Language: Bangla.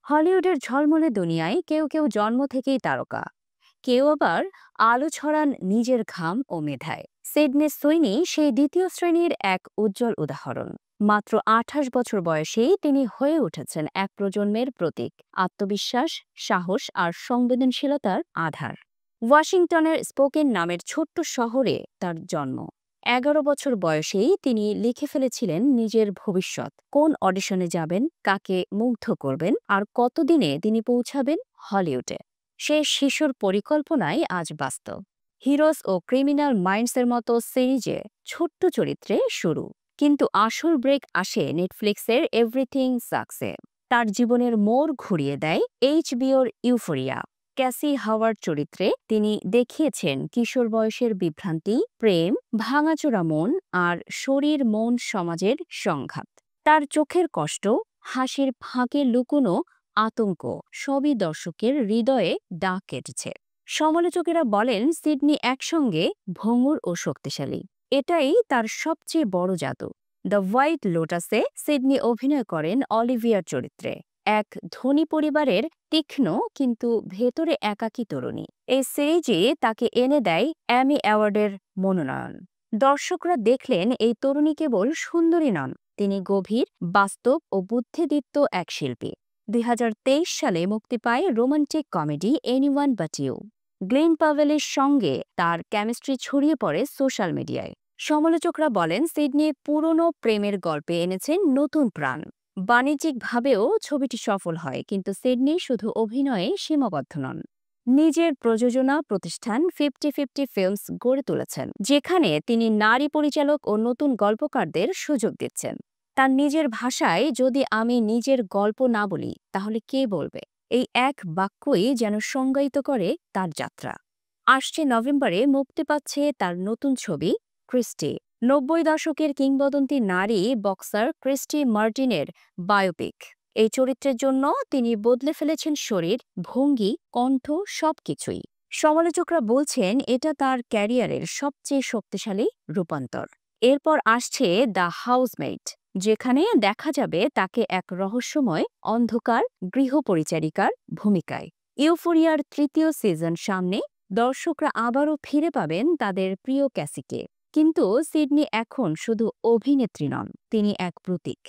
হলিউডের ঝলমলে দুনিয়ায় কেউ কেউ জন্ম থেকেই তারকা, কেউ আবার আলো ছড়ান নিজের ঘাম ও মেধায়। সিডনি সুইনি সেই দ্বিতীয় শ্রেণীর এক উজ্জ্বল উদাহরণ। মাত্র ২৮ বছর বয়সেই তিনি হয়ে উঠেছেন এক প্রজন্মের প্রতীক, আত্মবিশ্বাস, সাহস আর সংবেদনশীলতার আধার। ওয়াশিংটনের স্পোকেন নামের ছোট্ট শহরে তার জন্ম। ১১ বছর বয়সেই তিনি লিখে ফেলেছিলেন নিজের ভবিষ্যৎ, কোন অডিশনে যাবেন, কাকে মুগ্ধ করবেন আর কতদিনে তিনি পৌঁছাবেন হলিউডে। সে শিশুর পরিকল্পনাই আজ বাস্তব। হিরোস ও ক্রিমিনাল মাইন্ডসের মতো সিরিজে ছোট্ট চরিত্রে শুরু, কিন্তু আসল ব্রেক আসে নেটফ্লিক্সের এভরিথিং সাকসে। তার জীবনের মোড় ঘুরিয়ে দেয় এইচবিওর ইউফোরিয়া। ক্যাসি হাওয়ার্ড চরিত্রে তিনি দেখিয়েছেন কিশোর বয়সের বিভ্রান্তি, প্রেম, ভাঙাচোরা মন আর শরীর মন সমাজের সংঘাত। তার চোখের কষ্ট, হাসির ফাঁকে লুকোনো আতঙ্ক সবই দর্শকের হৃদয়ে দাগ কেটেছে। সমালোচকেরা বলেন সিডনি একসঙ্গে ভঙ্গুর ও শক্তিশালী, এটাই তার সবচেয়ে বড় জাদু। দ্য হোয়াইট লোটাসে সিডনি অভিনয় করেন অলিভিয়ার চরিত্রে, এক ধনী পরিবারের তীক্ষ্ণ কিন্তু ভেতরে একাকী তরুণী। এই সিরিজে তাকে এনে দেয় অ্যামি অ্যাওয়ার্ডের মনোনয়ন। দর্শকরা দেখলেন এই তরুণী কেবল সুন্দরী নন, তিনি গভীর, বাস্তব ও বুদ্ধিদীপ্ত এক শিল্পী। ২০২৩ সালে মুক্তি পায় romantic comedy anyone but you. Glen পাভেলের সঙ্গে তার কেমিস্ট্রি ছড়িয়ে পড়ে সোশ্যাল মিডিয়ায়। সমালোচকরা বলেন সিডনি পুরনো প্রেমের গল্পে এনেছেন নতুন প্রাণ। বাণিজ্যিকভাবেও ছবিটি সফল হয়, কিন্তু সিডনি শুধু অভিনয়ে সীমাবদ্ধ নন। নিজের প্রযোজনা প্রতিষ্ঠান 50-50 ফিল্মস গড়ে তুলেছেন, যেখানে তিনি নারী পরিচালক ও নতুন গল্পকারদের সুযোগ দিচ্ছেন। তার নিজের ভাষায়, যদি আমি নিজের গল্প না বলি তাহলে কে বলবে, এই এক বাক্যই যেন সংজ্ঞায়িত করে তার যাত্রা। আসছে নভেম্বরে মুক্তি পাচ্ছে তার নতুন ছবি ক্রিস্টি। ৯০ দশকের কিংবদন্তি নারী বক্সার ক্রিস্টি মার্টিনের বায়োপিক। এই চরিত্রের জন্য তিনি বদলে ফেলেছেন শরীর, ভঙ্গি, কণ্ঠ সবকিছুই। সমালোচকরা বলছেন এটা তার ক্যারিয়ারের সবচেয়ে শক্তিশালী রূপান্তর। এরপর আসছে দ্য হাউসমেট, যেখানে দেখা যাবে তাকে এক রহস্যময় অন্ধকার গৃহপরিচারিকার ভূমিকায়। ইউফোরিয়ার তৃতীয় সিজন সামনে, দর্শকরা আবারও ফিরে পাবেন তাদের প্রিয় ক্যাসিকে। কিন্তু সিডনি এখন শুধু অভিনেত্রী নন, তিনি এক প্রতীক।